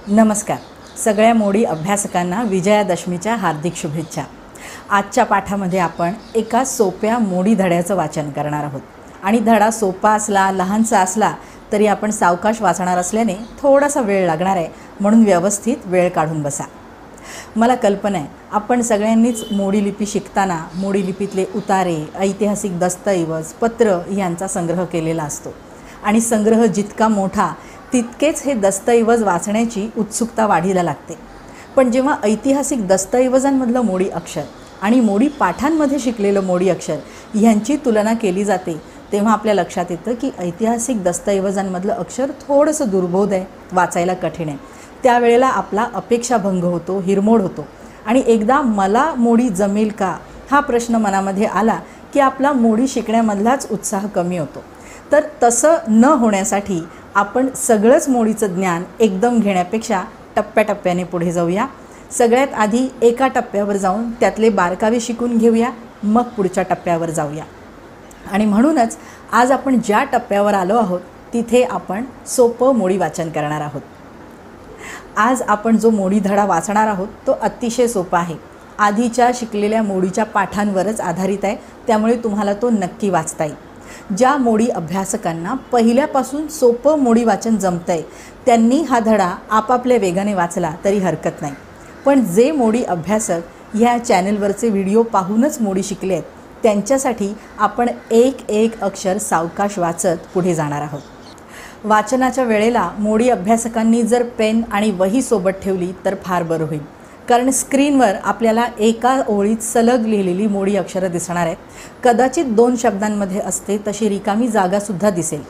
नमस्कार. सगळ्या मोडी अभ्यासकांना विजयादशमीच्या हार्दिक शुभेच्छा. आजच्या पाठामध्ये आपण एका सोप्या मोडी धड्याचं वाचन करणार आहोत आणि धडा सोपा असला लहानसा असला तरी आपण सावकाश वाचणार असल्याने थोडासा वेळ लागणार आहे, म्हणून व्यवस्थित वेळ काढून बसा. मला कल्पना आहे आपण सगळ्यांनीच मोडी लिपी शिकताना मोडी लिपीतले उतारे, ऐतिहासिक दस्तऐवज, पत्र यांचा संग्रह केलेला असतो आणि संग्रह जितका मोठा तितकेच हे दस्तऐवज वाचण्याची उत्सुकता वाढीला लागते. पण जेव्हा ऐतिहासिक दस्तऐवजांमधलं मोडी अक्षर आणि मोडी पाठांमध्ये शिकलेलं मोडी अक्षर ह्यांची तुलना केली जाते तेव्हा आपल्या लक्षात येतं की ऐतिहासिक दस्तऐवजांमधलं अक्षर थोडंसं दुर्बोध आहे, वाचायला कठीण आहे. त्यावेळेला आपला अपेक्षाभंग होतो, हिरमोड होतो आणि एकदा मला मोडी जमेल का हा प्रश्न मनामध्ये आला की आपला मोडी शिकण्यामधलाच उत्साह कमी होतो. तर तसं न होण्यासाठी आपण सगळंच मोडीचं ज्ञान एकदम घेण्यापेक्षा टप्प्याटप्प्याने पुढे जाऊया. सगळ्यात आधी एका टप्प्यावर जाऊन त्यातले बारकावे शिकून घेऊया, मग पुढच्या टप्प्यावर जाऊया. आणि म्हणूनच आज आपण ज्या टप्प्यावर आलो आहोत तिथे आपण सोपं मोडी वाचन करणार आहोत. आज आपण जो मोडी धडा वाचणार आहोत तो अतिशय सोपा आहे. आधीच्या शिकलेल्या मोडीच्या पाठांवरच आधारित आहे, त्यामुळे तुम्हाला तो नक्की वाचता येईल. ज्या मोडी अभ्यासकांना पहिल्यापासून सोपं मोडी वाचन जमतंय त्यांनी हा धडा आपापल्या वेगाने वाचला तरी हरकत नाही. पण जे मोडी अभ्यासक ह्या चॅनलवरचे व्हिडिओ पाहूनच मोडी शिकले आहेत त्यांच्यासाठी आपण एक एक अक्षर सावकाश वाचत पुढे जाणार आहोत. वाचनाच्या वेळेला मोडी अभ्यासकांनी जर पेन आणि वही सोबत ठेवली तर फार बरं होईल, कारण स्क्रीनवर आपल्याला एका ओळीत सलग लिहिलेली मोडी अक्षरं दिसणार आहेत. कदाचित 2 शब्दांमध्ये असते तशी रिकामी जागासुद्धा दिसेल,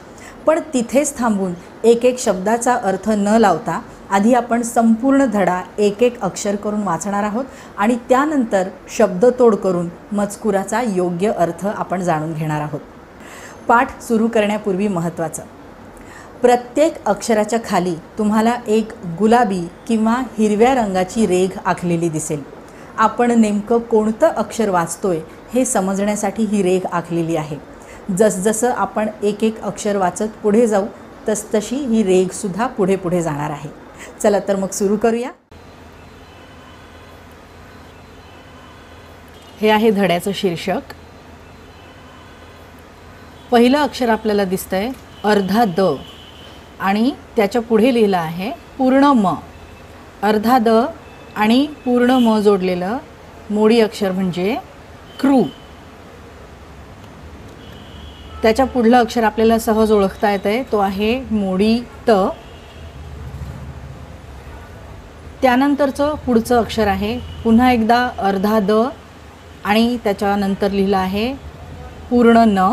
पण तिथेच थांबून एक एक शब्दाचा अर्थ न लावता आधी आपण संपूर्ण धडा एक एक अक्षर करून वाचणार आहोत आणि त्यानंतर शब्दतोड करून मजकुराचा योग्य अर्थ आपण जाणून घेणार आहोत. पाठ सुरू करण्यापूर्वी महत्त्वाचं, प्रत्येक अक्षराच्या खाली तुम्हाला एक गुलाबी किंवा हिरव्या रंगाची रेघ आखलेली दिसेल. आपण नेमकं कोणतं अक्षर वाचतोय हे समजण्यासाठी ही रेघ आखलेली आहे. जसजसं आपण एक एक अक्षर वाचत पुढे जाऊ तसतशी ही रेघसुद्धा पुढे पुढे जाणार आहे. चला तर मग सुरू करूया. हे आहे धड्याचं शीर्षक. पहिलं अक्षर आपल्याला दिसतंय अर्धा द आणि त्याच्या पुढे लिहिलं आहे पूर्ण म. अर्धा द आणि पूर्ण म जोडलेलं मोडी अक्षर म्हणजे क्रू. त्याच्या पुढलं अक्षर आपल्याला सहज ओळखता येतंय, तो आहे मोडी त. त्यानंतरचं पुढचं अक्षर आहे पुन्हा एकदा अर्धा द आणि त्याच्यानंतर लिहिलं आहे पूर्ण न.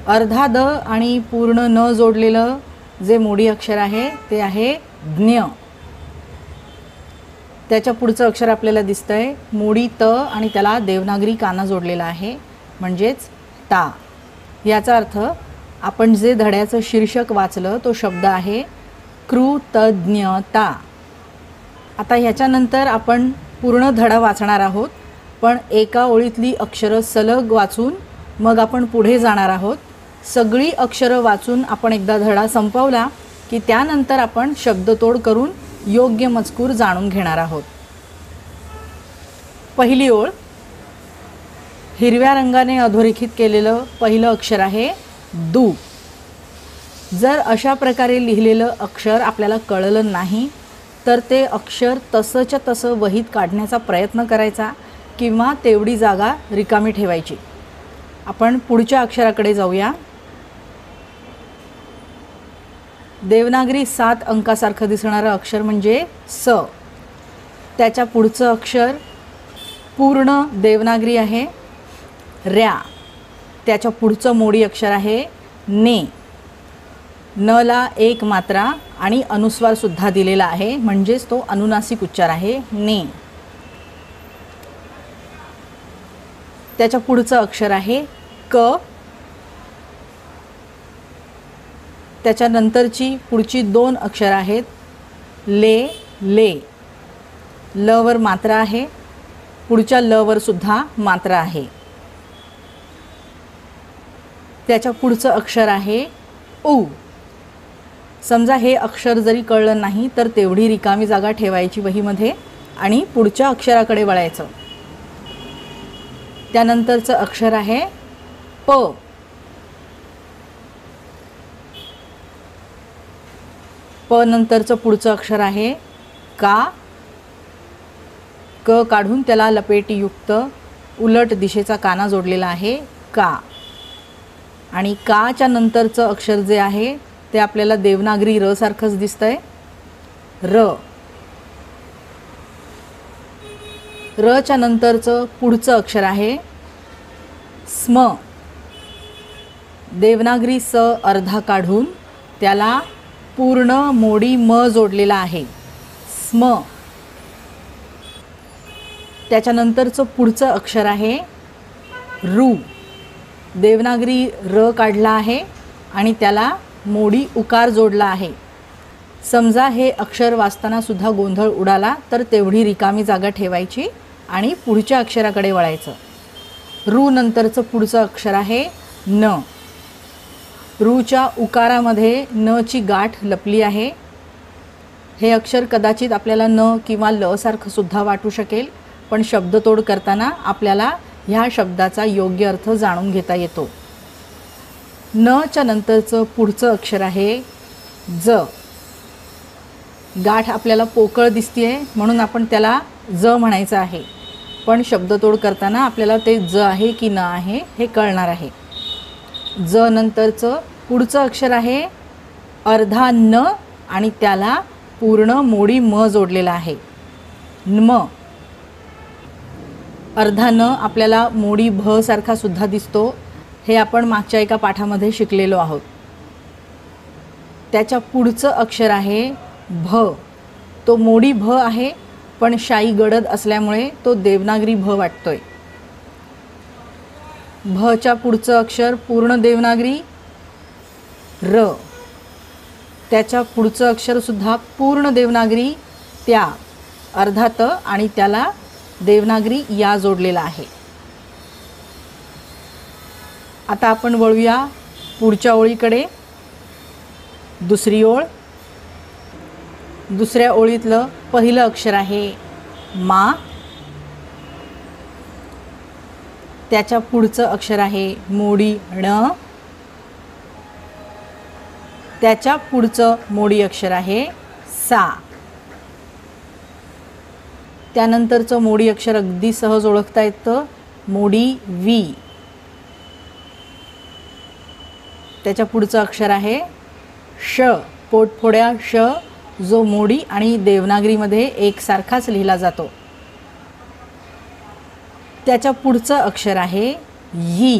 अर्धा द आणि पूर्ण न जोडलेलं जे मोडी अक्षर आहे ते आहे ज्ञ. त्याच्या पुढचं अक्षर आपल्याला दिसतंय मोडी त आणि त्याला देवनागरी काना जोडलेला आहे म्हणजेच ता. याचा अर्थ आपण जे धड्याचं शीर्षक वाचलं तो शब्द आहे कृतज्ञता. आता ह्याच्यानंतर आपण पूर्ण धडा वाचणार आहोत, पण एका ओळीतली अक्षरं सलग वाचून मग आपण पुढे जाणार आहोत. सगळी अक्षरं वाचून आपण एकदा धडा संपवला की त्यानंतर आपण शब्दतोड करून योग्य मजकूर जाणून घेणार आहोत. पहिली ओळ, हिरव्या रंगाने अधोरेखित केलेलं पहिलं अक्षर आहे दू. जर अशा प्रकारे लिहिलेलं अक्षर आपल्याला कळलं नाही तर ते अक्षर तसंच्या तसं वहीत काढण्याचा प्रयत्न करायचा किंवा तेवढी जागा रिकामी ठेवायची. आपण पुढच्या अक्षराकडे जाऊया. देवनागरी 7 अंकासारखं दिसणारं अक्षर म्हणजे स. त्याच्या पुढचं अक्षर पूर्ण देवनागरी आहे रॅ. त्याच्या पुढचं मोडी अक्षर आहे ने. नला एक मात्रा आणि अनुस्वारसुद्धा दिलेला आहे, म्हणजेच तो अनुनासिक उच्चार आहे ने. त्याच्या पुढचं अक्षर आहे क. त्याच्यानंतरची पुढची 2 अक्षर आहेत ले ले. ल वर मात्रा आहे, पुढच्या ल वर सुद्धा मात्रा आहे. त्याच्या पुढचं अक्षर आहे उ. समजा हे अक्षर जरी कळलं नाही तर तेवढी रिकामी जागा ठेवायची वहीमध्ये आणि पुढच्या अक्षराकडे वळायचं. त्यानंतरचं अक्षर आहे प. प नंतरचं पुढचं अक्षर आहे का. क काढून त्याला लपेटीयुक्त उलट दिशेचा काना जोडलेला आहे का. आणि काच्या नंतरचं अक्षर जे आहे ते आपल्याला देवनागरी र सारखंच दिसतंय, र. रच्या नंतरचं पुढचं अक्षर आहे स्म. देवनागरी स अर्धा काढून त्याला पूर्ण मोडी म जोडलेला आहे, स्म. त्याच्यानंतरचं पुढचं अक्षर आहे रू. देवनागरी र काढला आहे आणि त्याला मोडी उकार जोडला आहे. समजा हे अक्षर वाचताना सुद्धा गोंधळ उडाला तर तेवढी रिकामी जागा ठेवायची आणि पुढच्या अक्षराकडे वळायचं. रू नंतरचं पुढचं अक्षर आहे न. रूच्या उकारामध्ये न ची गाठ लपली आहे. हे अक्षर कदाचित आपल्याला न किंवा ल सारखं सुद्धा वाटू शकेल, पण शब्दतोड करताना आपल्याला ह्या शब्दाचा योग्य अर्थ जाणून घेता येतो. न च्या नंतरचं पुढचं अक्षर आहे ज. गाठ आपल्याला पोकळ दिसतीये म्हणून आपण त्याला ज म्हणायचं आहे, पण शब्दतोड करताना आपल्याला ते ज आहे की न आहे हे कळणार आहे. ज नंतरचं पुढचं अक्षर आहे अर्धा न आणि त्याला पूर्ण मोडी म जोडलेला आहे, नम. अर्धा न आपल्याला मोडी भ सारखा सुद्धा दिसतो, हे आपण मागच्या एका पाठामध्ये शिकलेलो आहोत. त्याच्या पुढचं अक्षर आहे भ. तो मोडी भ आहे पण शाई गडद असल्यामुळे तो देवनागरी भ वाटतोय. भच्या पुढचं अक्षर पूर्ण देवनागरी र. त्याच्या पुढचं अक्षर सुद्धा पूर्ण देवनागरी त्या, अर्धा त आणि त्याला देवनागरी या जोडलेला आहे. आता आपण वळूया पुढच्या ओळीकडे. दुसरी ओळ. दुसऱ्या ओळीतलं पहिलं अक्षर आहे मा. त्याच्या पुढचं अक्षर आहे मोडी ण. त्याच्या पुढचं मोडी अक्षर आहे सा. त्यानंतरचं मोडी अक्षर अगदी सहज ओळखता येतं, मोडी वी. त्याच्या पुढचं अक्षर आहे श. पोटफोड्या श, जो मोडी आणि देवनागरीमध्ये एकसारखाच लिहिला जातो. त्याच्या पुढचं अक्षर आहे यी.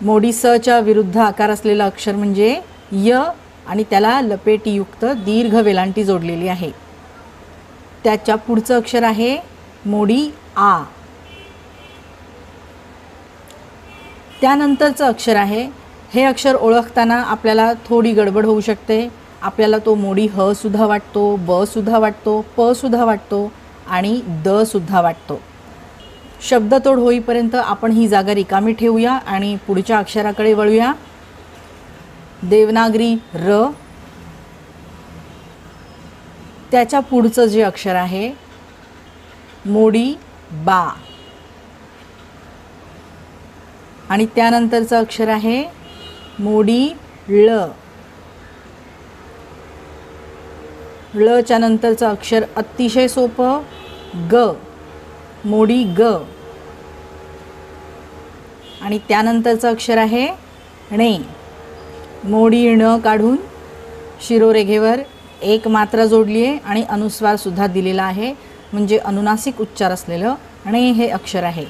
मोडी स च्या विरुद्ध आकार असलेला अक्षर म्हणजे य आणि त्याला लपेटीयुक्त दीर्घ वेलांटी जोडलेली आहे. त्याच्या पुढचं अक्षर आहे मोडी आ. त्यानंतरचं अक्षर आहे, हे अक्षर ओळखताना आपल्याला थोडी गडबड होऊ शकते. आपल्याला तो मोडी ह सुद्धा वाटतो, ब सुद्धा वाटतो, प सुद्धा वाटतो आणि द सुद्धा वाटतो. शब्दतोड होईपर्यंत आपण ही जागा रिकामी ठेवूया आणि पुढच्या अक्षराकडे वळूया. देवनागरी र. त्याच्या पुढचं जे अक्षर आहे मोडी बा आणि त्यानंतरचं अक्षर आहे मोडी ळ. ळच्या नंतरचं अक्षर अतिशय सोपं ग, मोडी ग. आणि त्यानंतरचं अक्षर आहे णे. मोडी ण काढून शिरोरेघेवर एक मात्रा जोडली आहे आणि अनुस्वार सुद्धा दिलेला आहे, म्हणजे अनुनासिक उच्चार असलेलं णे हे अक्षर आहे.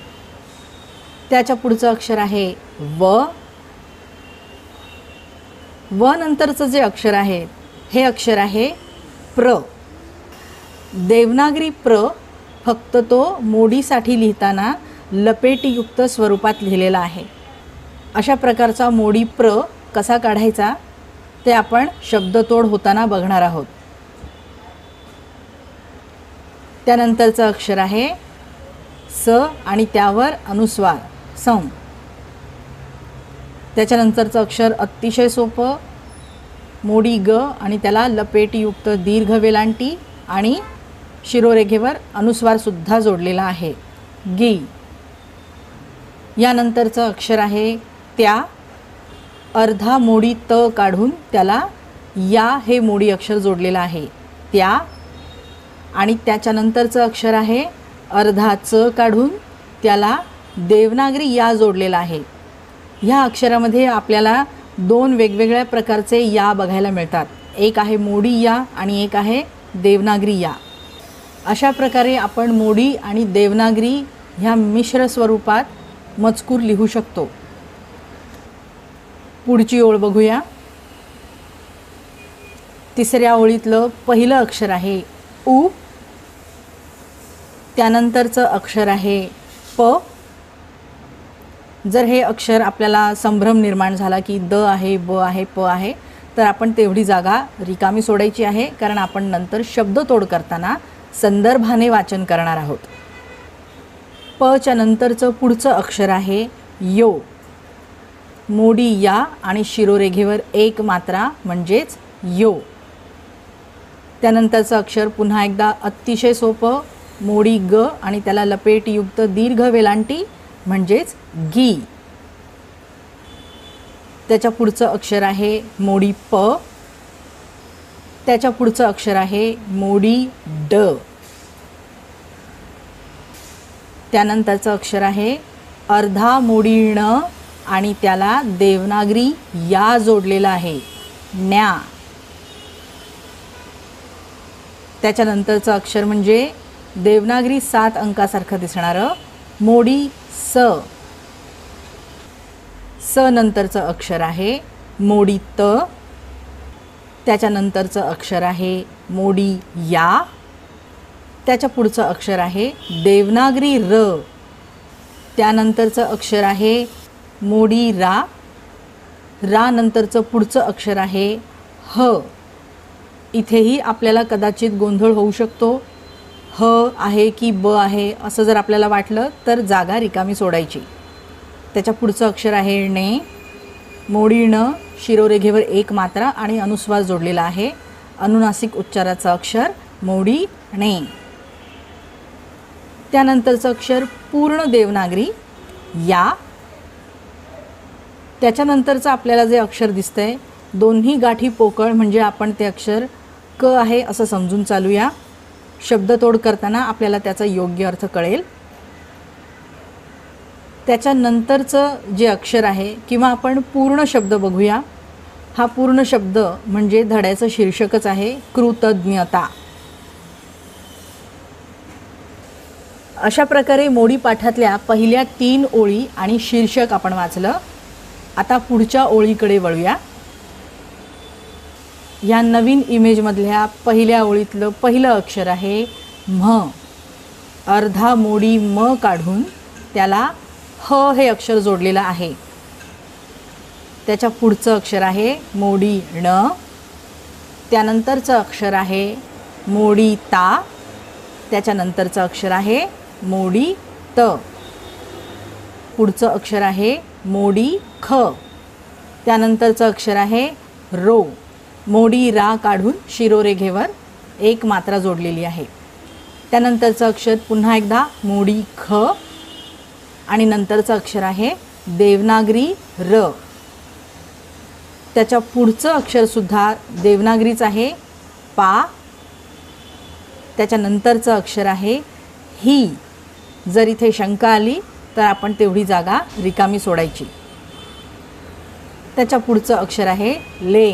त्याच्या पुढचं अक्षर आहे व. व नंतरचं जे अक्षर आहे हे अक्षर आहे प्र. देवनागरी प्र फक्त तो मोडीसाठी लिहिताना लपेटीयुक्त स्वरूपात लिहिलेला आहे. अशा प्रकारचा मोडी प्र कसा काढायचा ते आपण शब्दतोड होताना बघणार आहोत. त्यानंतरचं अक्षर आहे स आणि त्यावर अनुस्वार सम. त्याच्यानंतरचं अक्षर अतिशय सोपं मोडी ग आणि त्याला लपेटयुक्त दीर्घ वेलांटी आणि शिरोरेघेवर अनुस्वारसुद्धा जोडलेला आहे, गी. यानंतरचं अक्षर आहे त्या. अर्धा मोडी त काढून त्याला या हे मोडी अक्षर जोडलेलं आहे, त्या. आणि त्याच्यानंतरचं अक्षर आहे अर्धा च काढून त्याला देवनागरी या जोडलेला आहे. ह्या अक्षरामध्ये आपल्याला दोन वेगवेगळ्या प्रकारचे या बघायला मिळतात. एक आहे मोडी या आणि एक आहे देवनागरी या. अशा प्रकारे आपण मोडी आणि देवनागरी ह्या मिश्र स्वरूपात मजकूर लिहू शकतो. पुढची ओळ बघूया. तिसऱ्या ओळीतलं पहिलं अक्षर आहे उ. त्यानंतरचं अक्षर आहे प. जर हे अक्षर आपल्याला संभ्रम निर्माण झाला की द आहे, ब आहे, प आहे, तर आपण तेवढी जागा रिकामी सोडायची आहे, कारण आपण नंतर शब्दतोड करताना संदर्भाने वाचन करणार आहोत. प च्या नंतरचं पुढचं अक्षर आहे यो. मोडी या आणि शिरोरेघेवर एक मात्रा म्हणजेच यो. त्यानंतरचं अक्षर पुन्हा एकदा अतिशय सोपं, मोडी ग आणि त्याला लपेटयुक्त दीर्घ वेलांटी म्हणजेच गी. त्याच्या पुढचं अक्षर आहे मोडी प. त्याच्या पुढचं अक्षर आहे मोडी ड. त्यानंतरचं अक्षर आहे अर्धा मोडी ण आणि त्याला देवनागरी या जोडलेला आहे, न्या. त्याच्यानंतरचं अक्षर म्हणजे देवनागरी 7 अंकासारखं दिसणारं मोडी स. स नंतरचं अक्षर आहे मोडी त. त्याच्यानंतरचं अक्षर आहे मोडी या. त्याच्या पुढचं अक्षर आहे देवनागरी र. त्यानंतरचं अक्षर आहे मोडी रा. रा नंतरचं पुढचं अक्षर आहे ह. इथेही आपल्याला कदाचित गोंधळ होऊ शकतो. ह आहे की ब आहे असं जर आपल्याला वाटलं तर जागा रिकामी सोडायची. त्याच्या पुढचं अक्षर आहे ने. मोडी ण, शिरोरेघेवर एक मात्रा आणि अनुस्वार जोडलेला आहे, अनुनासिक उच्चाराचं अक्षर मोडी ने. त्यानंतरचं अक्षर पूर्ण देवनागरी या. त्याच्यानंतरचं आपल्याला जे अक्षर दिसतंय दोन्ही गाठी पोकळ म्हणजे आपण ते अक्षर क आहे असं समजून चालूया. शब्दतोड करताना आपल्याला त्याचा योग्य अर्थ कळेल. त्याच्यानंतरचं जे अक्षर आहे किंवा आपण पूर्ण शब्द बघूया. हा पूर्ण शब्द म्हणजे धड्याचं शीर्षकच आहे, कृतज्ञता. अशा प्रकारे मोडी पाठातल्या पहिल्या 3 ओळी आणि शीर्षक आपण वाचलं. आता पुढच्या ओळीकडे वळूया. या नवीन इमेजमधल्या पहिल्या ओळीतलं पहिलं अक्षर आहे म्ह. अर्धा मोडी म काढून त्याला ह हे अक्षर जोडलेलं आहे. त्याच्या पुढचं अक्षर आहे मोडी ण. त्यानंतरचं अक्षर आहे मोडी ता. त्याच्यानंतरचं अक्षर आहे मोडी त. पुढचं अक्षर आहे मोडी ख. त्यानंतरचं अक्षर आहे रो. मोडी रा काढून शिरोरेघेवर एक मात्रा जोडलेली आहे. त्यानंतरचं अक्षर पुन्हा एकदा मोडी ख आणि नंतरचं अक्षर आहे देवनागरी र. त्याच्या पुढचं अक्षरसुद्धा देवनागरीच आहे, पा. त्याच्यानंतरचं अक्षर आहे ही. जर इथे शंका आली तर आपण तेवढी जागा रिकामी सोडायची. त्याच्या पुढचं अक्षर आहे ले.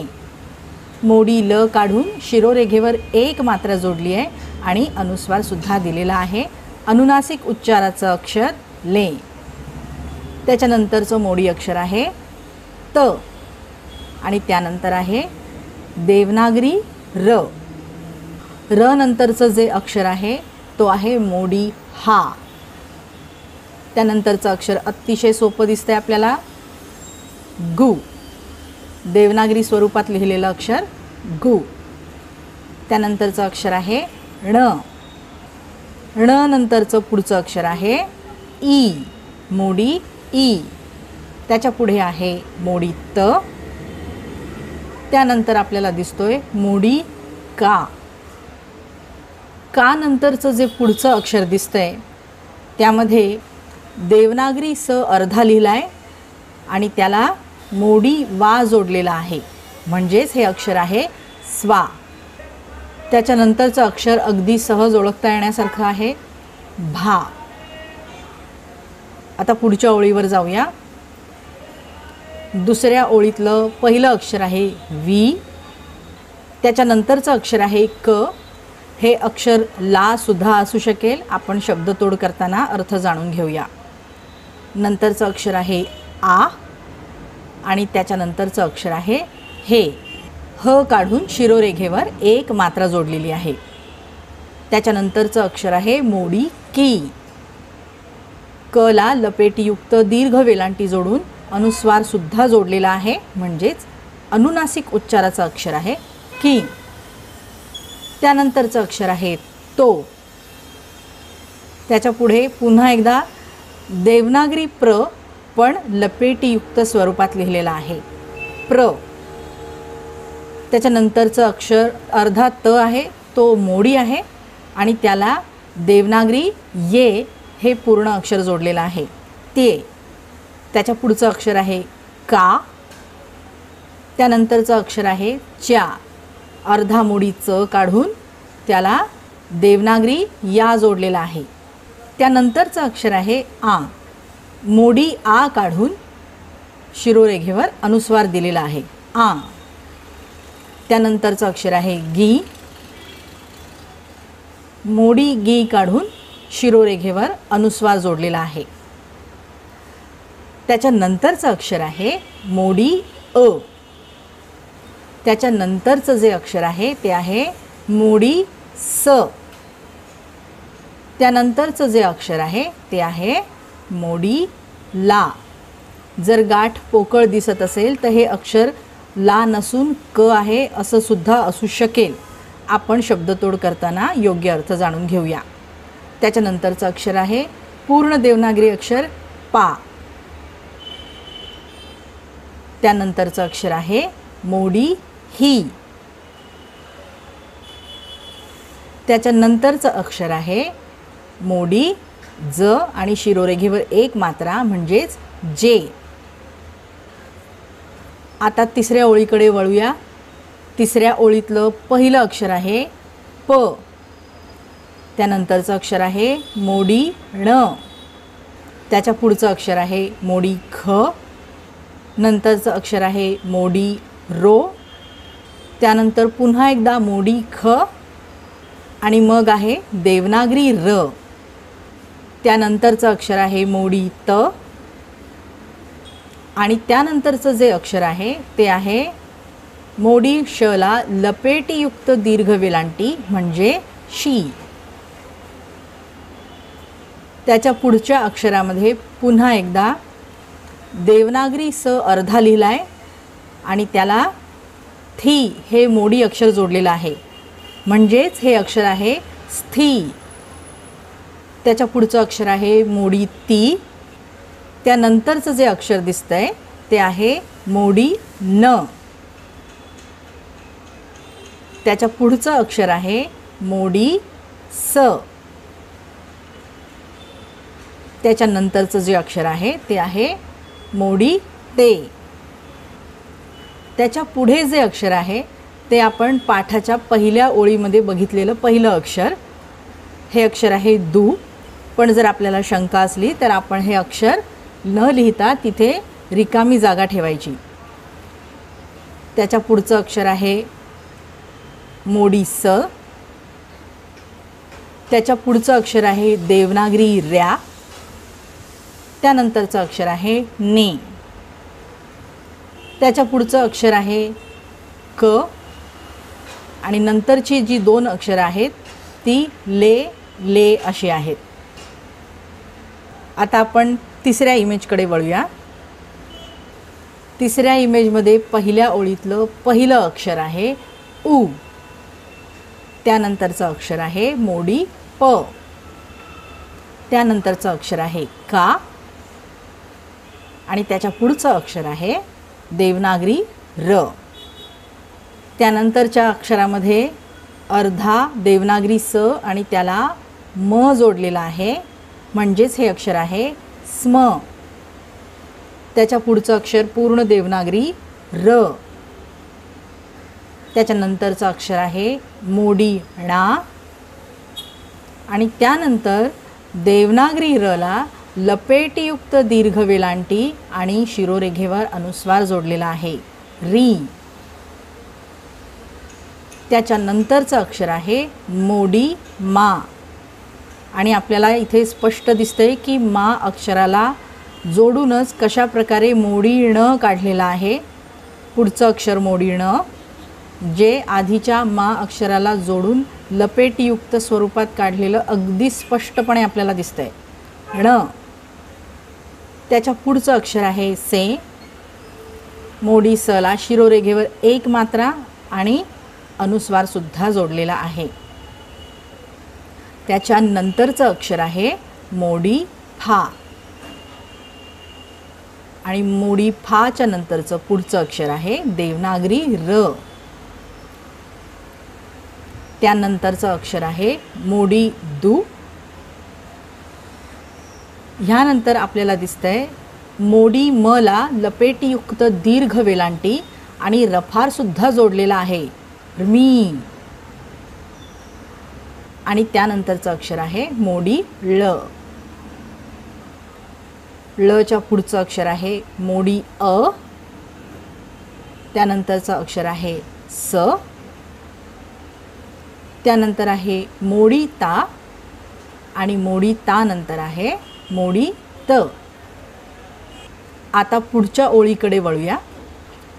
मोडी ल काढून शिरोरेघेवर एक मात्रा जोडली आहे आणि अनुस्वारसुद्धा दिलेला आहे, अनुनासिक उच्चाराचं अक्षर ले. त्याच्यानंतरचं मोडी अक्षर आहे त आणि त्यानंतर आहे देवनागरी र. र नंतरचं जे अक्षर आहे तो आहे मोडी हा. त्यानंतरचं अक्षर अतिशय सोपं दिसतंय आपल्याला, गु. देवनागरी स्वरूपात लिहिलेलं अक्षर गु. त्यानंतरचं अक्षर आहे ण. ण नंतरचं पुढचं अक्षर आहे ई. मोडी ई. त्याच्या पुढे आहे मोडी त. त्यानंतर आपल्याला दिसतोय मोडी का. का नंतरचं जे पुढचं अक्षर दिसतंय त्यामध्ये देवनागरी स अर्धा लिहिला आहे आणि त्याला मोडी वा जोडलेला आहे, म्हणजेच हे अक्षर आहे स्वा. त्याच्यानंतरचं अक्षर अगदी सहज ओळखता येण्यासारखं आहे भा. आता पुढच्या ओळीवर जाऊया. दुसऱ्या ओळीतलं पहिलं अक्षर आहे वी. त्याच्यानंतरचं अक्षर आहे क. हे अक्षर ला सुद्धा असू शकेल. आपण शब्दतोड करताना अर्थ जाणून घेऊया. नंतरचं अक्षर आहे आ आणि त्याच्यानंतरचं अक्षर आहे हे. ह काढून शिरोरेघेवर एक मात्रा जोडलेली आहे. त्याच्यानंतरचं अक्षर आहे मोडी की. क ला लपेटीयुक्त दीर्घ वेलांटी जोडून अनुस्वार सुद्धा जोडलेला आहे, म्हणजेच अनुनासिक उच्चाराचं अक्षर आहे की. त्यानंतरचं अक्षर आहे तो. त्याच्या पुढे पुन्हा एकदा देवनागरी प्र पण लपेटीयुक्त स्वरूपात लिहिलेला आहे प्र. त्याच्यानंतरचं अक्षर अर्धा त आहे, तो मोडी आहे आणि त्याला देवनागरी ये हे पूर्ण अक्षर जोडलेलं आहे ते. त्याच्या पुढचं अक्षर आहे का. त्यानंतरचं अक्षर आहे च्या. अर्धा मोडी च काढून त्याला देवनागरी या जोडलेला आहे. त्यानंतरचं अक्षर आहे आ. मोडी आ काढून शिरोरेघेवर अनुस्वार दिलेला आहे आ. त्यानंतरचं अक्षर आहे गी. मोडी गी काढून शिरोरेघेवर अनुस्वार जोडलेला आहे. त्याच्यानंतरचं अक्षर आहे मोडी अ. त्याच्यानंतरचं जे अक्षर आहे ते आहे मोडी स. त्यानंतरचं जे अक्षर आहे ते आहे मोडी ला. जर गाठ पोकळ दिसत असेल तर हे अक्षर ला नसून क आहे असं सुद्धा असू शकेल. आपण शब्दतोड करताना योग्य अर्थ जाणून घेऊया. त्याच्यानंतरचं अक्षर आहे पूर्ण देवनागरी अक्षर पा. त्यानंतरचं अक्षर आहे मोडी ही. त्याच्यानंतरचं अक्षर आहे मोडी ज आणि शिरोरेघेवर एक मात्रा म्हणजेच जे. आता तिसऱ्या ओळीकडे वळूया. तिसऱ्या ओळीतलं पहिलं अक्षर आहे प. त्यानंतरचं अक्षर आहे मोडी ण. त्याच्या पुढचं अक्षर आहे मोडी ख. नंतरचं अक्षर आहे मोडी रो. त्यानंतर पुन्हा एकदा मोडी ख आणि मग आहे देवनागरी र. त्यानंतरचं अक्षर आहे मोडी त आणि त्यानंतरचं जे अक्षर आहे ते आहे मोडी शला लपेटीयुक्त दीर्घ वेलांटी म्हणजे शी. त्याच्या पुढच्या अक्षरामध्ये पुन्हा एकदा देवनागरी स अर्धा लिहिला आहे आणि त्याला थी हे मोडी अक्षर जोडलेलं आहे, म्हणजेच हे अक्षर आहे स्थी. त्याच्या पुढचं अक्षर आहे मोडी ती. त्यानंतरचं जे अक्षर दिसतंय ते आहे मोडी न. त्याच्या पुढचं अक्षर आहे मोडी स. त्याच्यानंतरचं जे अक्षर आहे ते आहे मोडी ते. त्याच्या पुढे जे अक्षर आहे ते आपण पाठाच्या पहिल्या ओळीमध्ये बघितलेलं पहिलं अक्षर. हे अक्षर आहे दू. पण जर आपल्याला शंका असली तर आपण हे अक्षर न लिहिता तिथे रिकामी जागा ठेवायची. त्याच्या पुढचं अक्षर आहे मोडी स. त्याच्या पुढचं अक्षर आहे देवनागरी रॅ. त्यानंतरचं अक्षर आहे ने. त्याच्या पुढचं अक्षर आहे क आणि नंतरची जी दोन अक्षरं आहेत ती ले ले अशी आहेत. आता आपण तिसऱ्या इमेजकडे वळूया. तिसऱ्या इमेजमध्ये पहिल्या ओळीतलं पहिलं अक्षर आहे उ. त्यानंतरचं अक्षर आहे मोडी प. त्यानंतरचं अक्षर आहे का आणि त्याच्या पुढचं अक्षर आहे देवनागरी र. त्यानंतरच्या अक्षरामध्ये अर्धा देवनागरी स आणि त्याला म जोडलेला आहे, म्हणजेच हे अक्षर आहे स्म. त्याच्या पुढचं अक्षर पूर्ण देवनागरी र. त्याच्यानंतरचं अक्षर आहे मोडी णा आणि त्यानंतर देवनागरी र ला लपेटीयुक्त दीर्घ वेलांटी आणि शिरोरेघेवर अनुस्वार जोडलेला आहे री. त्याच्यानंतरचं अक्षर आहे मोडी मा आणि आपल्याला इथे स्पष्ट दिसतंय की मा अक्षराला जोडूनच कशा प्रकारे मोडी ण काढलेला आहे. पुढचं अक्षर मोडी ण जे आधीच्या मा अक्षराला जोडून लपेटीयुक्त स्वरूपात काढलेलं अगदी स्पष्टपणे आपल्याला दिसतंय ण. त्याच्या पुढचं अक्षर आहे से. मोडी स ला शिरोरेघेवर एक मात्रा आणि अनुस्वार सुद्धा जोडलेला आहे. त्याच्यानंतरचं अक्षर आहे मोडी फा आणि मोडी फाच्या नंतरचं पुढचं अक्षर आहे देवनागरी र. त्यानंतरचं अक्षर आहे मोडी दू. ह्यानंतर आपल्याला दिसतंय मोडी म ला लपेटीयुक्त दीर्घ वेलांटी आणि रफार सुद्धा जोडलेला आहे मी. आणि त्यानंतरचं अक्षर आहे मोडी ळ. ळच्या पुढचं अक्षर आहे मोडी अ. त्यानंतरचं अक्षर आहे स. त्यानंतर आहे मोडी ता आणि मोडी ता नंतर आहे मोडी त. आता पुढच्या ओळीकडे वळूया.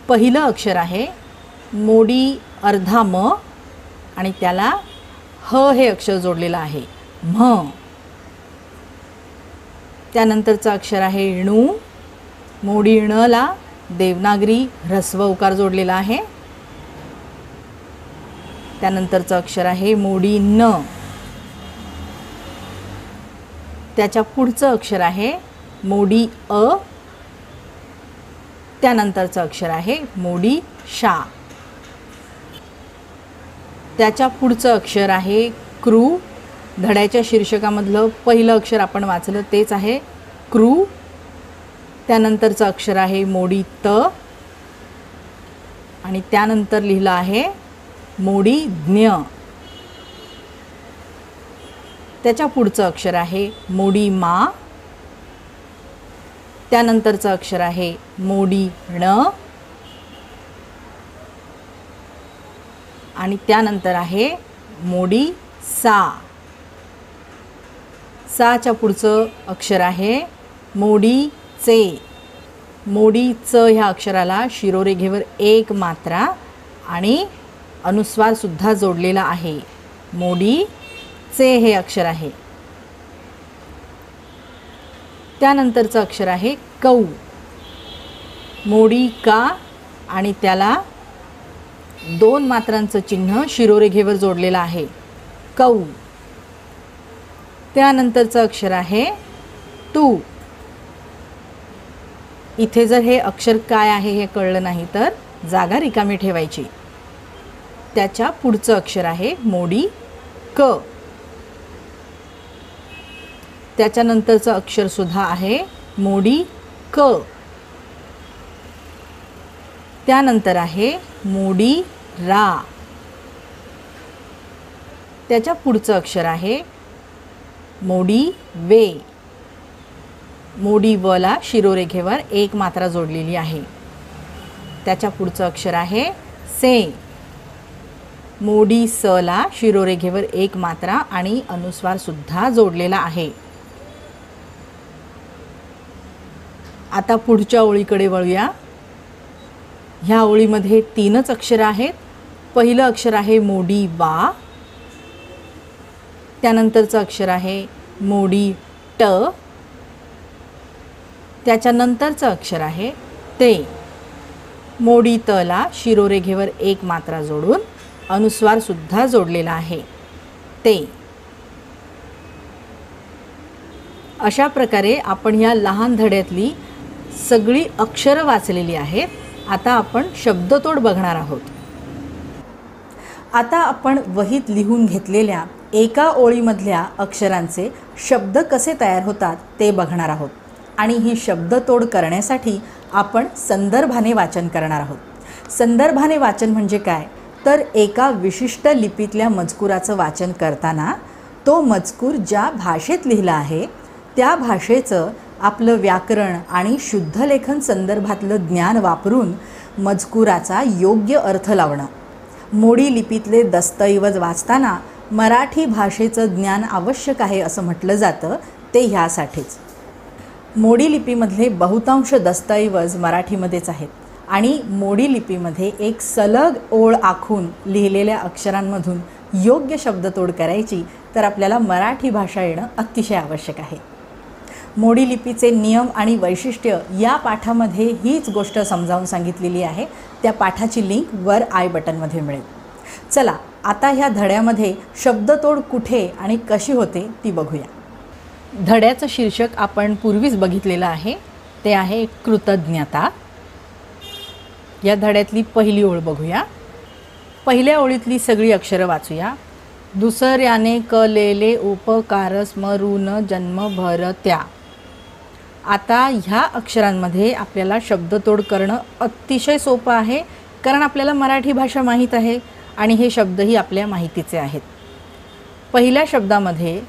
पहिलं अक्षर आहे मोडी अर्धा म आणि त्याला ह हे अक्षर जोडलेलं आहे म्ह. त्यानंतरचं अक्षर आहे णू. मोडी ण ला देवनागरी ऱ्हस्व उकार जोडलेला आहे. त्यानंतरचं अक्षर आहे मोडी न. त्याच्या पुढचं अक्षर आहे मोडी अ. त्यानंतरचं अक्षर आहे मोडी शा. त्याच्या पुढचं अक्षर आहे क्रू. धड्याच्या शीर्षकामधलं पहिलं अक्षर आपण वाचलं तेच आहे क्रू. त्यानंतरचं अक्षर आहे मोडी त आणि त्यानंतर लिहिलं आहे मोडी ज्ञ. त्याच्या पुढचं अक्षर आहे मोडी मा. त्यानंतरचं अक्षर आहे मोडी ण आणि त्यानंतर आहे मोडी सा. साच्या पुढचं अक्षर आहे मोडी चे. मोडी च ह्या अक्षराला शिरोरेघेवर एक मात्रा आणि अनुस्वार सुद्धा जोडलेला आहे. मोडी चे हे अक्षर आहे. त्यानंतरचं अक्षर आहे कौ. मोडी का आणि त्याला दोन मात्रांचं चिन्ह शिरोरेघेवर जोडलेलं आहे कौ. त्यानंतरचं अक्षर आहे तू. इथे जर हे अक्षर काय आहे हे कळलं नाही तर जागा रिकामी ठेवायची. त्याच्या पुढचं अक्षर आहे मोडी क. त्याच्यानंतरचं अक्षर सुद्धा आहे मोडी क. त्यानंतर आहे मोडी रा. त्याच्या पुढचं अक्षर आहे मोडी वे. मोडी व ला शिरोरेघेवर एक मात्रा जोडलेली आहे. त्याच्या पुढचं अक्षर आहे से. मोडी स ला शिरोरेघेवर एक मात्रा आणि अनुस्वार सुद्धा जोडलेला आहे. आता पुढच्या ओळीकडे वळूया. ह्या ओळीमध्ये तीनच अक्षर आहेत. पहिलं अक्षर आहे मोडी वा. त्यानंतरचं अक्षर आहे मोडी ट. त्याच्यानंतरचं अक्षर आहे ते. मोडी त ला शिरोरेघेवर एक मात्रा जोडून अनुस्वार सुद्धा जोडलेला आहे ते. अशा प्रकारे आपण या लहान धड्यातली सगळी अक्षरं वाचलेली आहेत. आता आपण शब्दतोड बघणार आहोत. आता आपण वहीत लिहून घेतलेल्या एका ओळीमधल्या अक्षरांचे शब्द कसे तयार होतात ते बघणार आहोत आणि ही शब्दतोड करण्यासाठी आपण संदर्भाने वाचन करणार आहोत। संदर्भाने वाचन म्हणजे काय तर एका विशिष्ट लिपीतल्या मजकुराचं वाचन करताना तो मजकूर ज्या भाषेत लिहिला आहे त्या भाषेचं आपलं व्याकरण आणि शुद्धलेखन संदर्भातलं ज्ञान वापरून मजकुराचा योग्य अर्थ लावणं। मोडी लिपीतले दस्तऐवज वाचताना मराठी भाषेचं ज्ञान आवश्यक आहे असं म्हटलं जातं ते ह्यासाठीच। मोडी लिपीमधले बहुतांश दस्तऐवज मराठीमध्येच आहेत आणि मोडी लिपीमध्ये एक सलग ओळ आखून लिहिलेल्या अक्षरांमधून योग्य शब्दतोड करायची तर आपल्याला मराठी भाषा येणं अतिशय आवश्यक आहे। मोडी लिपीचे नियम आणि वैशिष्ट्य या पाठामध्ये हीच गोष्ट समजावून सांगितलेली आहे। त्या पाठाची लिंक वर आय बटनमध्ये मिळेल। चला आता ह्या धड्यामध्ये शब्दतोड कुठे आणि कशी होते ती बघूया। धड्याचं शीर्षक आपण पूर्वीच बघितलेलं आहे, ते आहे कृतज्ञता। या धड्यातली पहिली ओळ बघूया। पहिल्या ओळीतली सगळी अक्षरं वाचूया। दुसऱ्याने कलेले उपकार स्मरून जन्म भर त्या। आता ह्या अक्षरांमध्ये आपल्याला शब्दतोड करणं अतिशय सोपं आहे, कारण आपल्याला मराठी भाषा माहीत आहे आणि हे शब्दही आपल्या माहितीचे आहेत। पहिल्या शब्दामध्ये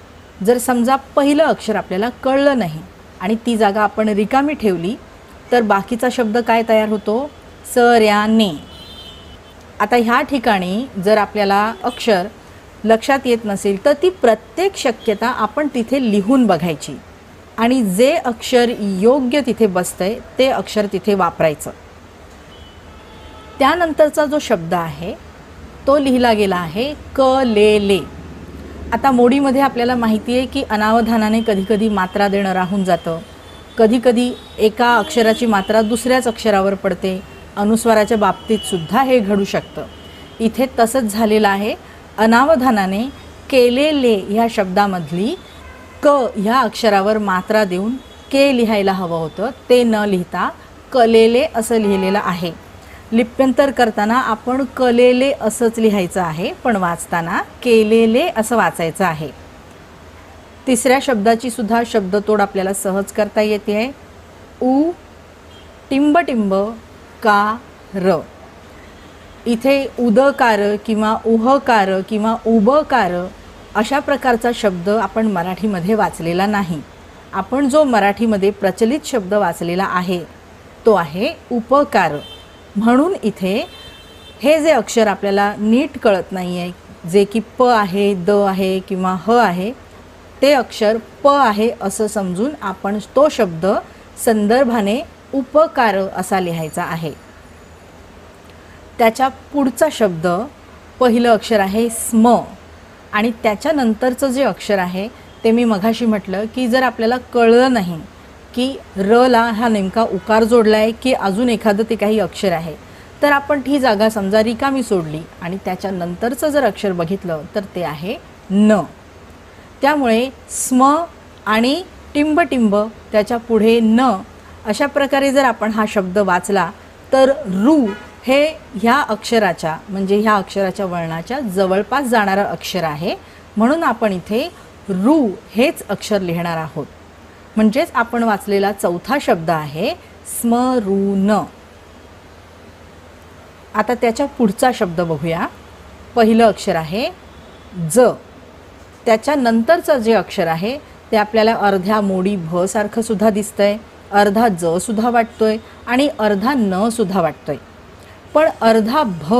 जर समजा पहिलं अक्षर आपल्याला कळलं नाही आणि ती जागा आपण रिकामी ठेवली तर बाकीचा शब्द काय तयार होतो सर्याने। आता ह्या ठिकाणी जर आपल्याला अक्षर लक्षात येत नसेल तर ती प्रत्येक शक्यता आपण तिथे लिहून बघायची आणि जे अक्षर योग्य तिथे बसतंय ते अक्षर तिथे वापरायचं। त्यानंतरचा जो शब्द आहे तो लिहिला गेला आहे कलेले। आता मोडीमध्ये आपल्याला माहिती आहे की अनावधानाने कधीकधी मात्रा देणं राहून जातं, कधीकधी एका अक्षराची मात्रा दुसऱ्याच अक्षरावर पडते, अनुस्वाराच्या बाबतीत सुद्धा हे घडू शकतं। इथे तसंच झालेलं आहे। अनावधानाने केलेले ह्या शब्दामधली क ह्या अक्षरावर मात्रा देऊन के लिहायला हवं होतं, ते न लिहिता कलेले असं लिहिलेलं आहे। लिप्यंतर करताना आपण कलेले असंच लिहायचं आहे, पण वाचताना केलेले असं वाचायचं आहे। तिसऱ्या शब्दाची सुद्धा शब्दतोड आपल्याला सहज करता येते। उ टिंब टिंब का र। इथे उदकार किंवा उहकार किंवा उबकार अशा प्रकारचा शब्द आपण मराठीमध्ये वाचलेला नाही। आपण जो मराठीमध्ये प्रचलित शब्द वाचलेला आहे तो आहे उपकार। म्हणून इथे हे जे अक्षर आपल्याला नीट कळत नाही आहे, जे की प आहे, द आहे किंवा ह आहे, ते अक्षर प आहे असं समजून आपण तो शब्द संदर्भाने उपकार असा लिहायचा आहे। त्याच्या पुढचा शब्द पहिलं अक्षर आहे स्म आणि त्याच्यानंतरचं जे अक्षर आहे ते मी मघाशी म्हटलं की जर आपल्याला कळलं नाही की र ला हा नेमका उकार जोडला आहे की अजून एखादं ते काही अक्षर आहे तर आपण ती जागा समजा रिकामी सोडली आणि त्याच्यानंतरचं जर अक्षर बघितलं तर ते आहे न। त्यामुळे स्म आणि टिंब टिंब त्याच्या पुढे न अशा प्रकारे जर आपण हा शब्द वाचला तर रू हे ह्या अक्षराच्या म्हणजे ह्या अक्षराच्या वळणाच्या जवळपास जाणारं अक्षर आहे, म्हणून आपण इथे रू हेच अक्षर लिहिणार आहोत। म्हणजेच आपण वाचलेला चौथा शब्द आहे स्मरून। आता त्याच्या पुढचा शब्द बघूया। पहिलं अक्षर आहे ज, त्याच्यानंतरचं जे अक्षर आहे ते आपल्याला अर्ध्या मोडी भ सारखं सुद्धा दिसतंय, अर्धा ज सुद्धा वाटतोय आणि अर्धा न सुद्धा वाटतोय, पण अर्धा भ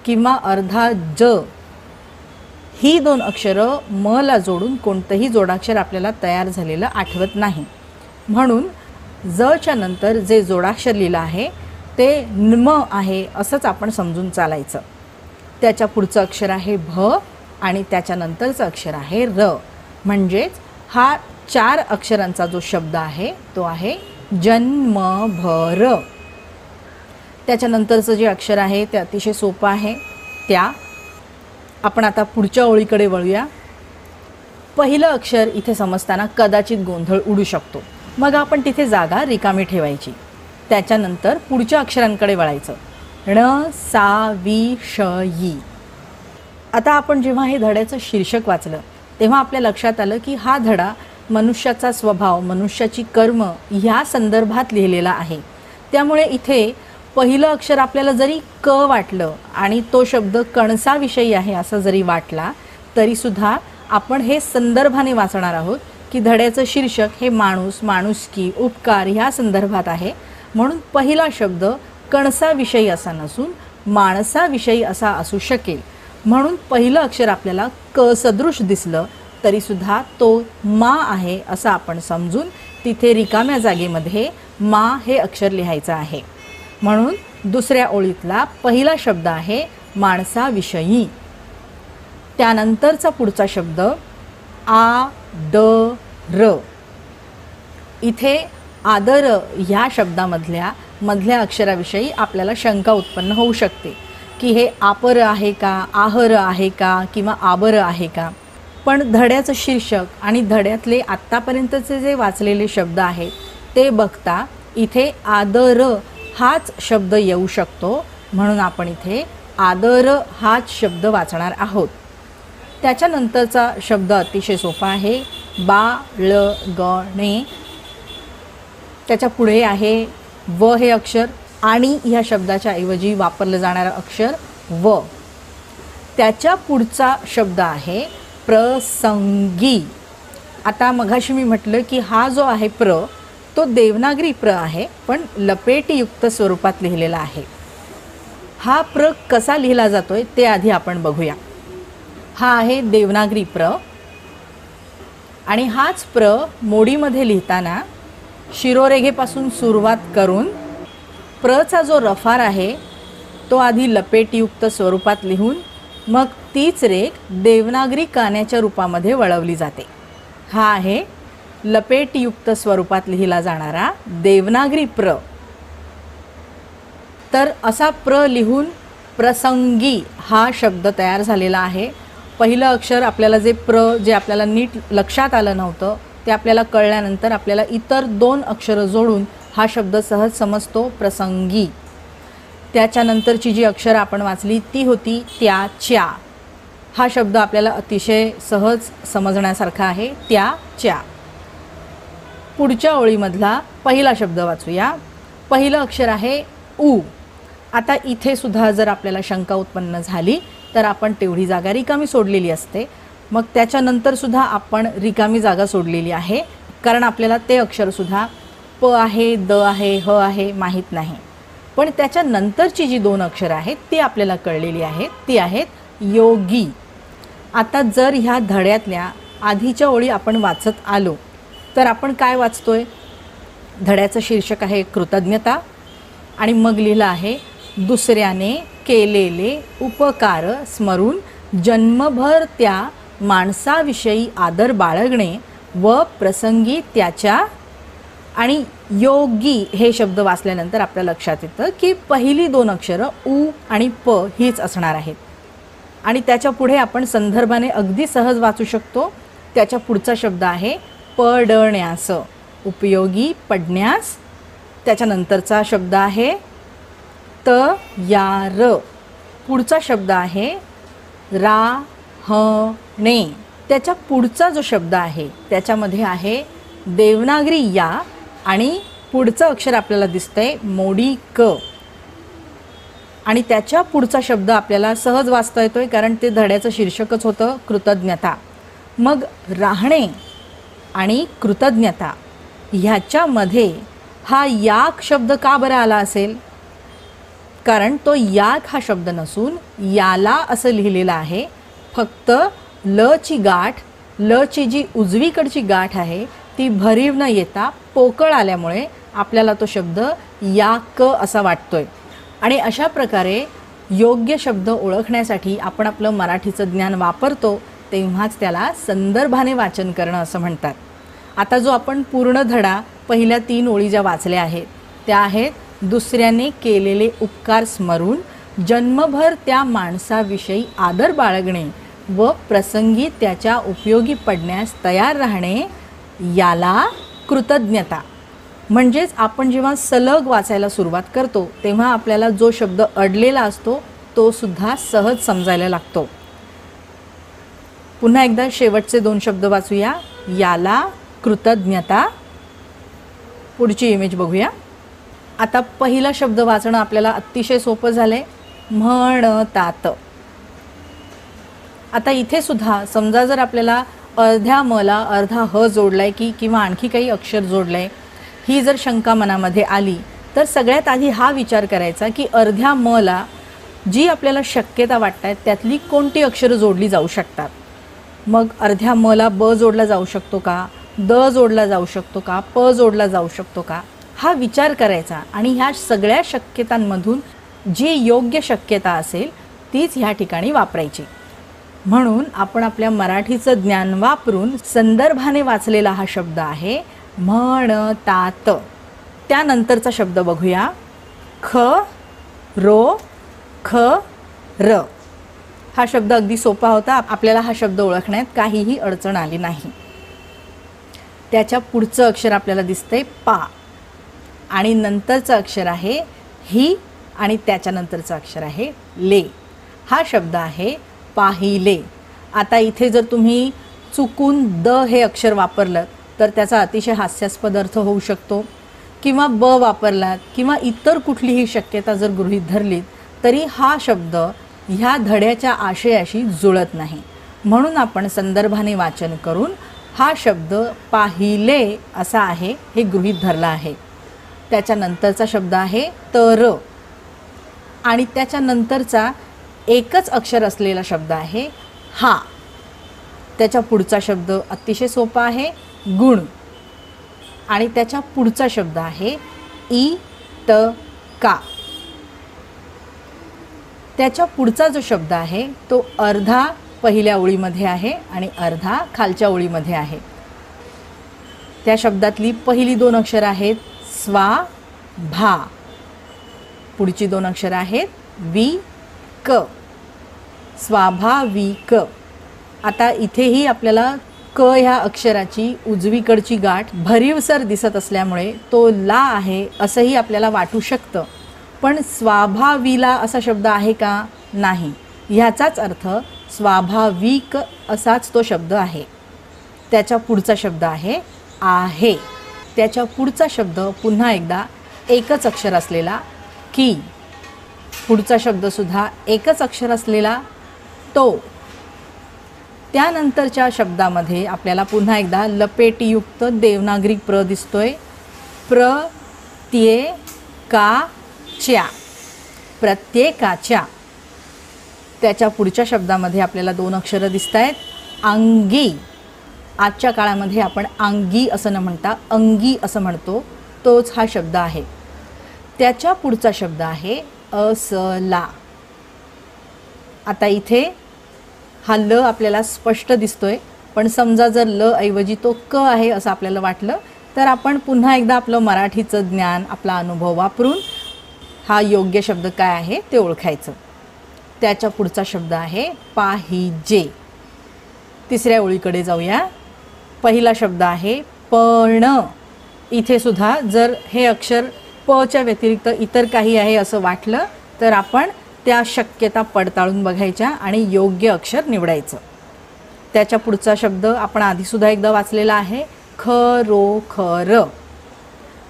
किंवा अर्धा ज ही दोन अक्षरं म ला जोडून कोणतंही जोडाक्षर आपल्याला तयार झालेलं आठवत नाही। म्हणून जच्या नंतर जे जोडाक्षर लिहिलं आहे ते न्म आहे असंच आपण समजून चालायचं। त्याच्या पुढचं अक्षर आहे भ आणि त्याच्यानंतरचं अक्षर आहे र। म्हणजेच हा 4 अक्षरांचा जो शब्द आहे तो आहे जन्मभर। त्याच्यानंतरचं जे अक्षर आहे ते अतिशय सोपं आहे त्या। आपण आता पुढच्या ओळीकडे वळूया। पहिलं अक्षर इथे समजताना कदाचित गोंधळ उडू शकतो, मग आपण तिथे जागा रिकामी ठेवायची। त्याच्यानंतर पुढच्या अक्षरांकडे वळायचं। ण सा वि श ई। आता आपण जेव्हा हे धड्याचं शीर्षक वाचलं तेव्हा आपल्या लक्षात आलं की हा धडा मनुष्याचा स्वभाव, मनुष्याची कर्म ह्या संदर्भात लिहिलेला आहे. त्यामुळे इथे पहिलं अक्षर आपल्याला जरी क वाटलं आणि तो शब्द कणसाविषयी आहे असं जरी वाटला तरीसुद्धा आपण हे संदर्भाने वाचणार आहोत की धड्याचं शीर्षक हे माणूस, माणुसकी, उपकार ह्या संदर्भात आहे. म्हणून पहिला शब्द कणसाविषयी असा नसून माणसाविषयी असा असू शकेल. म्हणून पहिलं अक्षर आपल्याला क सदृश दिसलं तरीसुद्धा तो मा आहे असं आपण समजून तिथे रिकाम्या जागेमध्ये मा हे अक्षर लिहायचं आहे. म्हणून दुसऱ्या ओळीतला पहिला शब्द आहे माणसाविषयी. त्यानंतरचा पुढचा शब्द आदर. इथे आदर ह्या शब्दामधल्या मधल्या अक्षराविषयी आपल्याला शंका उत्पन्न होऊ शकते की हे आपर आहे का, आहर आहे का किंवा आबर आहे का. पण धड्याचं शीर्षक आणि धड्यातले आत्तापर्यंतचे जे वाचलेले शब्द आहेत ते बघता इथे आदर हाच शब्द येऊ शकतो. म्हणून आपण इथे आदर हाच शब्द वाचणार आहोत. त्याच्यानंतरचा शब्द अतिशय सोपा आहे बाळगणे. त्याच्या पुढे आहे व हे अक्षर आणि ह्या शब्दाच्या ऐवजी वापरलं जाणारं अक्षर व. त्याच्या पुढचा शब्द आहे प्रसंगी. आता मघाशी मी म्हटलं की हा जो आहे प्र तो देवनागरी प्र आहे पण लपेटीयुक्त स्वरूपात लिहिलेला आहे. हा प्र कसा लिहिला जातोय ते आधी आपण बघूया. हा आहे देवनागरी प्र आणि हाच प्र मोडीमध्ये लिहिताना शिरोरेघेपासून सुरुवात करून प्रचा जो रफार आहे तो आधी लपेटयुक्त स्वरूपात लिहून मग तीच रेघ देवनागरी कान्याच्या रूपामध्ये वळवली जाते. हा आहे लपेटयुक्त स्वरूपात लिहिला जाणारा देवनागरी प्र. तर असा प्र लिहून प्रसंगी हा शब्द तयार झालेला आहे. पहिलं अक्षर आपल्याला जे आपल्याला नीट लक्षात आलं नव्हतं ते आपल्याला कळल्यानंतर आपल्याला इतर दोन अक्षरं जोडून हा शब्द सहज समजतो प्रसंगी. त्याच्यानंतरची जी अक्षरं आपण वाचली ती होती त्याच्या. हा शब्द आपल्याला अतिशय सहज समजण्यासारखा आहे त्याच्या. पुढच्या ओळीमधला पहिला शब्द वाचूया. पहिलं अक्षर आहे उ. आता इथे सुद्धा जर आपल्याला शंका उत्पन्न झाली तर आपण तेवढी जागा रिकामी सोडलेली असते. मग त्याच्यानंतरसुद्धा आपण रिकामी जागा सोडलेली आहे कारण आपल्याला ते अक्षरसुद्धा प आहे, द आहे, ह आहे माहीत नाही. पण त्याच्यानंतरची जी दोन अक्षरं आहेत ती आपल्याला कळलेली आहेत. ती आहेत योगी. आता जर ह्या धड्यातल्या आधीच्या ओळी आपण वाचत आलो तर आपण काय वाचतोय? धड्याचं शीर्षक आहे कृतज्ञता आणि मग लिहिलं आहे दुसऱ्याने केलेले उपकार स्मरून जन्मभर त्या माणसाविषयी आदर बाळगणे व प्रसंगी त्याच्या. आणि योगी हे शब्द वाचल्यानंतर आपल्या लक्षात येतं की पहिली दोन अक्षरं उ आणि प हीच असणार आहेत आणि त्याच्या पुढे आपण संदर्भाने अगदी सहज वाचू शकतो. त्याच्या पुढचा शब्द आहे पडण्यास, उपयोगी पडण्यास. त्याच्यानंतरचा शब्द आहे तयार. पुढचा शब्द आहे राहणे. त्याच्या पुढचा जो शब्द आहे त्याच्यामध्ये आहे देवनागरी या आणि पुढचं अक्षर आपल्याला दिसतंय मोडी क. आणि त्याच्या पुढचा शब्द आपल्याला सहज वाचता येतोय कारण ते धड्याचं शीर्षकच होतं कृतज्ञता. मग राहणे आणि कृतज्ञता ह्याच्यामध्ये हा याक शब्द का बरं आला असेल? कारण तो याक हा शब्द नसून याला असं लिहिलेलं आहे. फक्त लची गाठ, लची जी उजवीकडची गाठ आहे ती भरीव न येता पोकळ आल्यामुळे आपल्याला तो शब्द याक असा वाटतोय. आणि अशा प्रकारे योग्य शब्द ओळखण्यासाठी आपण आपलं मराठीचं ज्ञान वापरतो तेव्हाच त्याला संदर्भाने वाचन करणं असं म्हणतात. आता जो आपण पूर्ण धडा पहिल्या 3 ओळी ज्या वाचल्या आहेत त्या आहेत दुसऱ्याने केलेले उपकार स्मरून जन्मभर त्या माणसाविषयी आदर बाळगणे व प्रसंगी त्याच्या उपयोगी पडण्यास तयार राहणे याला कृतज्ञता. म्हणजेच आपण जेव्हा सलग वाचायला सुरुवात करतो तेव्हा आपल्याला जो शब्द अडलेला असतो तो सुद्धा सहज समजायला लागतो. पुन्हा एकदा शेवटचे 2 शब्द वाचूया. याला कृतज्ञता. पुढची इमेज बघूया. आता पहिला शब्द वाचणं आपल्याला अतिशय सोपं झालंय. म्हणतात. आता इथे सुद्धा समजा जर आपल्याला अर्ध्या मला अर्धा ह जोडलाय किंवा आणखी काही अक्षर जोडलंय, ही जर शंका मनामध्ये आली तर सगळ्यात आधी हा विचार करायचा की अर्ध्या मला जी आपल्याला शक्यता वाटतात त्यातली कोणती अक्षरं जोडली जाऊ शकतात. मग अर्ध्या मला ब जोडला जाऊ शकतो का, द जोडला जाऊ शकतो का, प जोडला जाऊ शकतो का, हा विचार करायचा आणि ह्या सगळ्या शक्यतांमधून जी योग्य शक्यता असेल तीच ह्या ठिकाणी वापरायची. म्हणून आपण आपल्या मराठीचं ज्ञान वापरून संदर्भाने वाचलेला हा शब्द आहे म्हणतात. त्यानंतरचा शब्द बघूया. ख रो ख र. हा शब्द अगदी सोपा होता. आपल्याला हा शब्द ओळखण्यात काहीही अडचण आली नाही. त्याच्या पुढचं अक्षर आपल्याला दिसतंय पा आणि नंतरचं अक्षर आहे ही आणि त्याच्यानंतरचं अक्षर आहे ले. हा शब्द आहे पाहिले. आता इथे जर तुम्ही चुकून द हे अक्षर वापरलं तर त्याचा अतिशय हास्यास्पद अर्थ होऊ शकतो, किंवा ब वापरलात किंवा इतर कुठलीही शक्यता जर गृहीत धरलीत तरी हा शब्द ह्या धड्याच्या आशयाशी जुळत नाही. म्हणून आपण संदर्भाने वाचन करून हा शब्द पाहिले असा आहे हे गृहीत धरला आहे. त्याच्यानंतरचा शब्द आहे तर आणि त्याच्यानंतरचा एकच अक्षर असलेला शब्द आहे हा. त्याच्या पुढचा शब्द अतिशय सोपा आहे गुण आणि त्याच्या पुढचा शब्द आहे इ त का. त्याच्या पुढचा जो शब्द आहे तो अर्धा पहिल्या ओळीमध्ये आहे आणि अर्धा खालच्या ओळीमध्ये आहे. त्या शब्दातली पहिली 2 अक्षर आहेत स्वा भा. पुढची 2 अक्षर आहेत वि क. स्वाभाविक. आता इथेही आपल्याला क ह्या अक्षराची उजवीकडची गाठ भरीवसर दिसत असल्यामुळे तो ला आहे असंही आपल्याला वाटू शकतं. पण स्वाभाविला असा शब्द आहे का? नाही. ह्याचाच अर्थ स्वाभाविक असाच तो शब्द आहे. त्याच्या पुढचा शब्द आहे आहे. त्याच्या पुढचा शब्द पुन्हा एकदा एकच अक्षर असलेला की. पुढचा शब्दसुद्धा एकच अक्षर असलेला तो. त्यानंतरच्या शब्दामध्ये आपल्याला पुन्हा एकदा लपेटीयुक्त देवनागरी प्र दिसतोय. प्र त्ये का च्या. प्रत्येकाच्या. त्याच्या पुढच्या शब्दामध्ये आपल्याला 2 अक्षरं दिसत आहेत अंगी. आजच्या काळामध्ये आपण अंगी असं न म्हणता अंगी असं म्हणतो, तोच हा शब्द आहे. त्याच्या पुढचा शब्द आहे असला. आता इथे हा ल आपल्याला स्पष्ट दिसतोय, पण समजा जर ल ऐवजी तो क आहे असं आपल्याला वाटलं तर आपण पुन्हा एकदा आपलं मराठीचं ज्ञान, आपला अनुभव वापरून हा योग्य शब्द काय आहे ते ओळखायचं. त्याच्या पुढचा शब्द आहे पाहिजे. तिसऱ्या ओळीकडे जाऊया. पहिला शब्द आहे पण. इथे सुद्धा जर हे अक्षर पच्या व्यतिरिक्त इतर काही आहे असं वाटलं तर आपण त्या शक्यता पडताळून बघायच्या आणि योग्य अक्षर निवडायचं. त्याच्या पुढचा शब्द आपण आधीसुद्धा एकदा वाचलेला आहे खरोखर.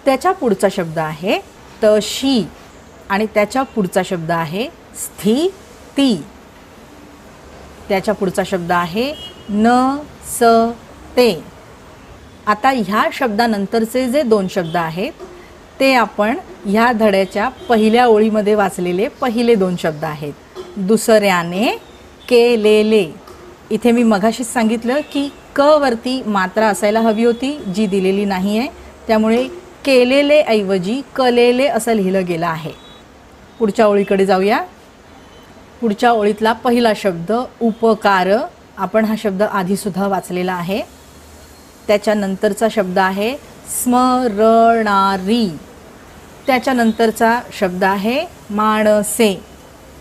त्याच्या पुढचा शब्द आहे तशी आणि त्याच्या पुढचा शब्द आहे स्थिती. त्याच्या पुढचा शब्द आहे नसते. आता ह्या शब्दानंतरचे जे 2 शब्द आहेत ते आपण ह्या धड्याच्या पहिल्या ओळीमध्ये वाचलेले पहिले 2 शब्द आहेत. दुसऱ्याने केलेले. इथे मी मगाशीच सांगितलं की क वरती मात्रा असायला हवी होती, जी दिलेली नाही आहे. त्यामुळे केलेले ऐवजी कलेले असं लिहिलं गेलं आहे. पुढच्या ओळीकडे जाऊया. पुढच्या ओळीतला पहिला शब्द उपकार. आपण हा शब्द आधीसुद्धा वाचलेला आहे. त्याच्यानंतरचा शब्द आहे स्मरणारी. त्याच्यानंतरचा शब्द आहे माणसे.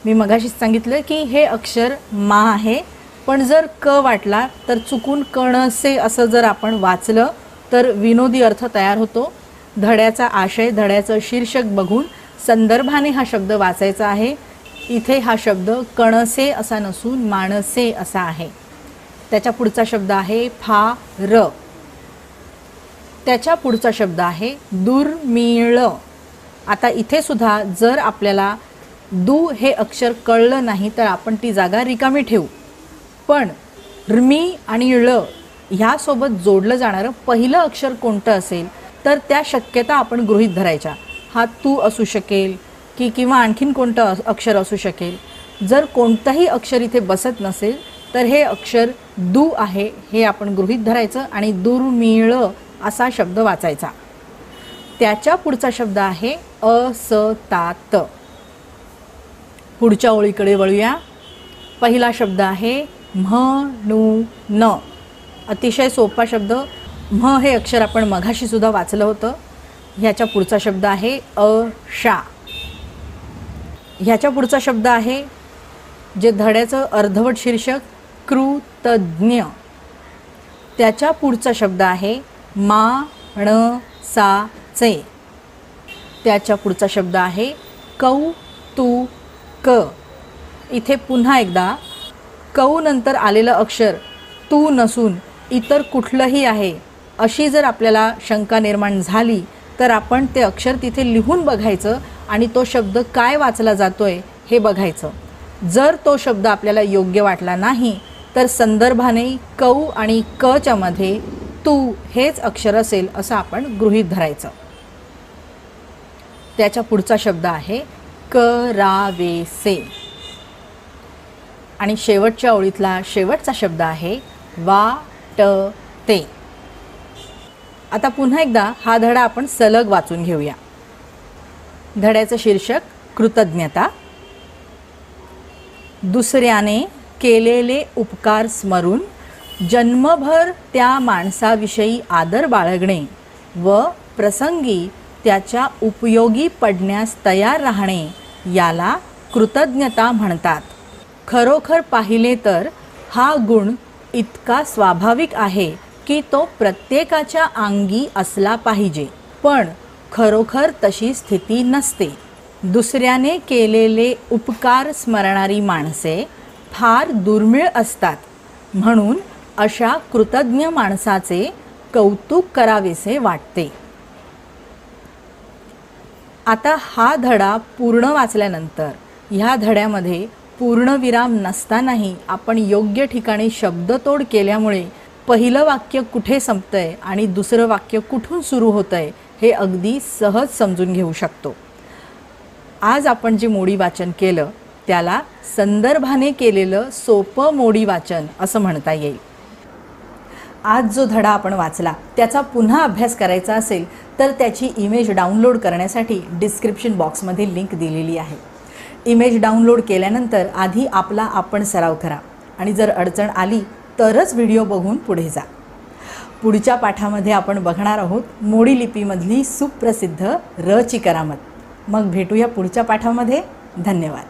मी मगाशीच सांगितलं की हे अक्षर मा आहे, पण जर क वाटला तर चुकून कणसे असं जर आपण वाचलं तर विनोदी अर्थ तयार होतो. धड्याचा आशय, धड्याचं शीर्षक बघून संदर्भाने हा शब्द वाचायचा आहे. इथे हा शब्द कणसे असा नसून माणसे असा आहे. त्याच्या पुढचा शब्द आहे फार. त्याच्या पुढचा शब्द आहे दुर्मिळ. आता इथे सुद्धा जर आपल्याला दु हे अक्षर कळलं नाही तर आपण ती जागा रिकामी ठेवू. पण र्मी आणि ळ ह्यासोबत जोडलं जाणारं पहिलं अक्षर कोणतं असेल तर त्या शक्यता आपण गृहीत धरायच्या. हा तू असू शकेल किंवा आणखीन कोणतं अक्षर असू शकेल. जर कोणतंही अक्षर इथे बसत नसेल तर हे अक्षर दू आहे हे आपण गृहीत धरायचं आणि दुर्मिळ असा शब्द वाचायचा. त्याच्या पुढचा शब्द आहे असतात. पुढच्या ओळीकडे वळूया. पहिला शब्द आहे म्हणून. अतिशय सोपा शब्द. म्ह हे अक्षर आपण मघाशी सुद्धा वाचलं होतं. ह्याच्या पुढचा शब्द आहे अशा. ह्याच्या पुढचा शब्द आहे जे धड्याचं अर्धवट शीर्षक कृतज्ञ. त्याच्या पुढचा शब्द आहे माणसाचे. त्याच्या पुढचा शब्द आहे कौतुक. इथे पुन्हा एकदा कौ नंतर आलेलं अक्षर तू नसून इतर कुठलंही आहे अशी जर आपल्याला शंका निर्माण झाली तर आपण ते अक्षर तिथे लिहून बघायचं आणि तो शब्द काय वाचला जातोय हे बघायचं. जर तो शब्द आपल्याला योग्य वाटला नाही तर संदर्भाने कौ आणि कच्या मध्ये तू हेच अक्षर असेल असं आपण गृहीत धरायचं. त्याच्या पुढचा शब्द आहे करावेसे. आणि शेवटच्या ओळीतला शेवटचा शब्द आहे वाटते. आता पुन्हा एकदा हा धडा आपण सलग वाचून घेऊया. धड्याचं शीर्षक कृतज्ञता. दुसऱ्याने केलेले उपकार स्मरून जन्मभर त्या माणसाविषयी आदर बाळगणे व प्रसंगी त्याच्या उपयोगी पडण्यास तयार राहणे याला कृतज्ञता म्हणतात. खरोखर पाहिले तर हा गुण इतका स्वाभाविक आहे की तो प्रत्येकाच्या अंगी असला पाहिजे. पण खरोखर तशी स्थिती नसते. दुसऱ्याने केलेले उपकार स्मरणारी माणसे फार दुर्मिळ असतात. म्हणून अशा कृतज्ञ माणसाचे कौतुक करावेसे वाटते. आता हा धडा पूर्ण वाचल्यानंतर ह्या धड्यामध्ये पूर्णविराम नसतानाही आपण योग्य ठिकाणी शब्दतोड केल्यामुळे पहिलं वाक्य कुठे संपतंय आणि दुसरं वाक्य कुठून सुरू होतंय हे अगदी सहज समजून घेऊ शकतो. आज आपण जे मोडी वाचन केलं त्याला संदर्भाने केलेलं सोपं मोडी वाचन असं म्हणता येईल. आज जो धडा आपण वाचला त्याचा पुन्हा अभ्यास करायचा असेल तर त्याची इमेज डाउनलोड करण्यासाठी डिस्क्रिप्शन बॉक्समध्ये लिंक दिलेली आहे. इमेज डाउनलोड केल्यानंतर आधी आपला आपण सराव करा आणि जर अडचण आली तरच व्हिडिओ बघून पुढे जा. पुढच्या पाठामध्ये आपण बघणार आहोत मोडी लिपीमधली सुप्रसिद्ध र ची करामत. मग भेटूया पुढच्या पाठामध्ये. धन्यवाद.